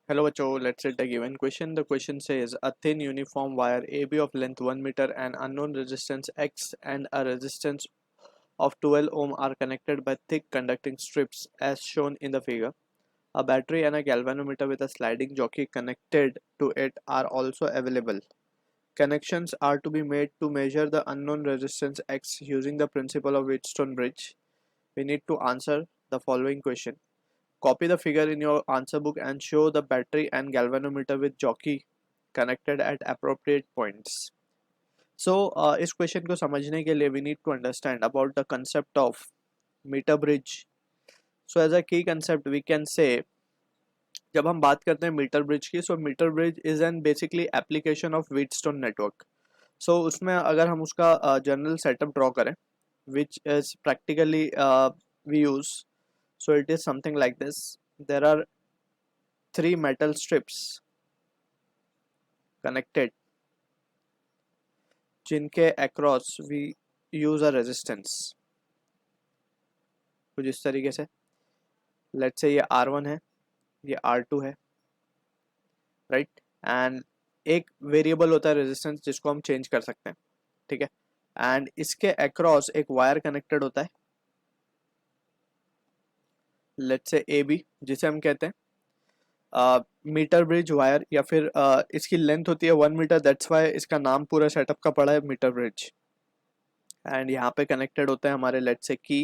Hello बच्चों, let's set the given question. The question says a thin uniform wire AB of length 1 meter and unknown resistance X and a resistance of 12 ohm are connected by thick conducting strips as shown in the figure. A battery and a galvanometer with a sliding jockey connected to it are also available. Connections are to be made to measure the unknown resistance X using the principle of Wheatstone bridge. We need to answer the following question. Copy the figure in your answer book and show the battery and galvanometer with jockey connected at appropriate points. So, इस question को समझने के लिए we need to understand about the concept of meter bridge. So, as a key concept we can say जब हम बात करते हैं मीटर ब्रिज की, so meter bridge is an basically application of Wheatstone network. So उसमें अगर हम उसका जनरल सेटअप ड्रॉ करें which is practically we use, so it is something like this. There are three metal strips connected जिनके across we use a resistance. कुछ इस तरीके से let's say ये R1 है, ये R2 है, right? and एक वेरिएबल होता है रेजिस्टेंस जिसको हम चेंज कर सकते हैं, ठीक है. एंड इसके अक्रॉस एक वायर कनेक्टेड होता है, लेट्स से ए बी, जिसे हम कहते हैं मीटर ब्रिज वायर, या फिर इसकी लेंथ होती है 1 मीटर, दैट्स वाई इसका नाम पूरा सेटअप का पड़ा है मीटर ब्रिज. एंड यहाँ पे कनेक्टेड होते हैं हमारे लेट्स से की,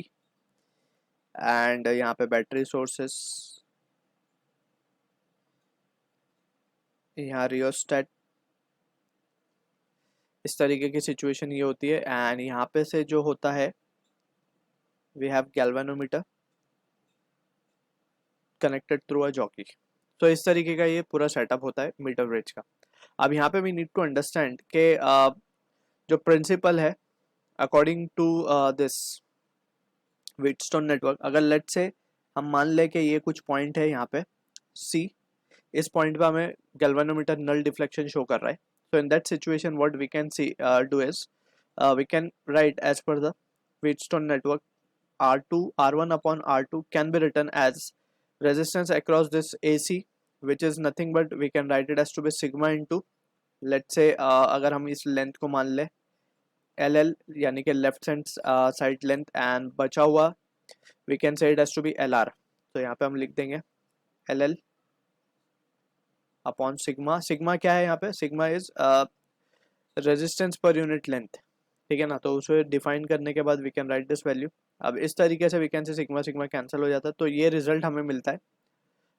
एंड यहाँ पे बैटरी सोर्सेस, यहाँ रियोस्टेट. इस तरीके की सिचुएशन ये होती है. एंड यहाँ पे से जो होता है we have galvanometer connected through a jockey. तो इस तरीके का ये पूरा सेटअप होता है मीटर ब्रिज का. अब यहाँ पे वी नीड टू अंडरस्टैंड कि जो प्रिंसिपल है according to this Wheatstone network, अगर लेट से हम मान लें कि ये कुछ पॉइंट है यहाँ पे सी, इस पॉइंट पे हमें गैल्वेनोमीटर नल डिफ्लेक्शन शो कर रहा है. So in that situation what we can see do is we can write as per the Wheatstone network R2 R1 upon R2 can be written as resistance across this AC, which is nothing but we can write it as to be sigma into let's say अगर हम इस length को मान ले LL यानी कि left hand side length, and बचा हुआ we can say it as to be LR. तो यहाँ पे हम लिख देंगे LL अपॉन सिग्मा. सिग्मा क्या है यहाँ पे? Sigma is resistance per unit length, ठीक है ना. तो उसे डिफाइन करने के बाद we can write this value. अब इस तरीके से we can say sigma sigma cancel हो जाता है, तो ये रिजल्ट हमें मिलता है.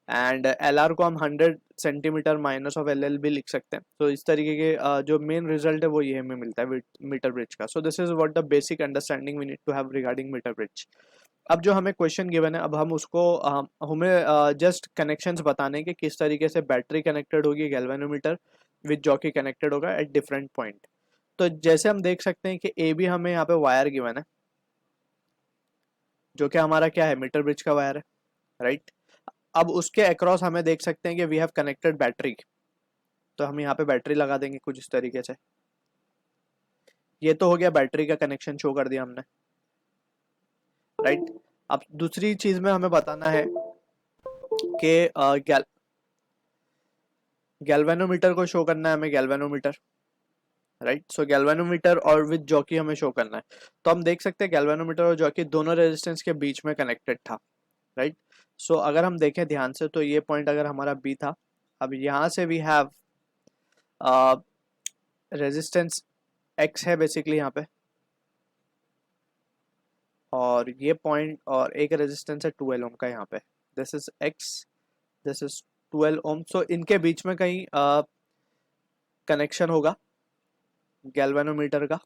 एंड एल आर को हम 100 centimetre minus of L L भी लिख सकते हैं. तो इस तरीके के जो मेन रिजल्ट है वो ये हमें मिलता है मीटर ब्रिज का. So this is what the basic understanding we need to have regarding metre bridge. अब जो हमें क्वेश्चन गिवन है, अब हम उसको हमें जस्ट कनेक्शंस बताने के किस तरीके से बैटरी कनेक्टेड होगी गैल्वेनोमीटर विद जॉकी कनेक्टेड होगा एट डिफरेंट पॉइंट. तो जैसे हम देख सकते हैं कि ए बी हमें यहाँ पे वायर गिवन है, जो कि हमारा क्या है, मीटर ब्रिज का वायर है, राइट. अब उसके अक्रॉस हमें देख सकते हैं कि वी हैव कनेक्टेड बैटरी. तो हम यहाँ पे बैटरी लगा देंगे कुछ इस तरीके से. ये तो हो गया बैटरी का कनेक्शन शो कर दिया हमने, राइट. अब दूसरी चीज में हमें बताना है कि गैल्वेनोमीटर को शो करना है हमें गैल्वेनोमीटर, राइट. सो गैल्वेनोमीटर और विद जॉकी हमें शो करना है. तो हम देख सकते हैं गैल्वेनोमीटर और जॉकी दोनों रेजिस्टेंस के बीच में कनेक्टेड था, राइट. सो अगर हम देखें ध्यान से तो ये पॉइंट अगर हमारा बी था, अब यहाँ से वी हैव रेजिस्टेंस एक्स है बेसिकली यहाँ पे, और ये पॉइंट और एक रेजिस्टेंस है 12 ओम का यहाँ पे. This is x, this is 12 ओम. सो इनके बीच में कहीं कनेक्शन होगा गैल्वेनोमीटर का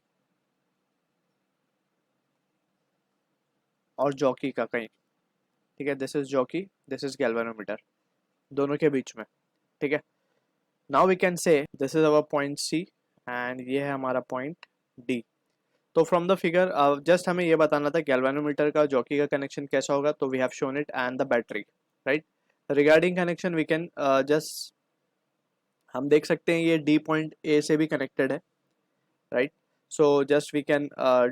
और जॉकी का कहीं, ठीक है. This is jockey, this is galvanometer, दोनों के बीच में, ठीक है. Now we can say this is our point C and ये है हमारा पॉइंट डी. तो फ्रॉम द फिगर जस्ट हमें ये बताना था गैल्वेनोमीटर का जॉकी का कनेक्शन कैसा होगा. तो we have shown it and the battery, right. Regarding connection we can just हम देख सकते हैं ये डी पॉइंट ए से भी कनेक्टेड है, right. So just we can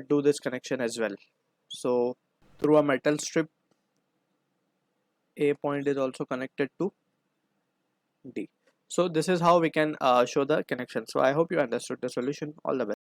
do this connection as well. So through a metal strip A point is also connected to D. So this is how we can show the connection. So I hope you understood the solution. All the best.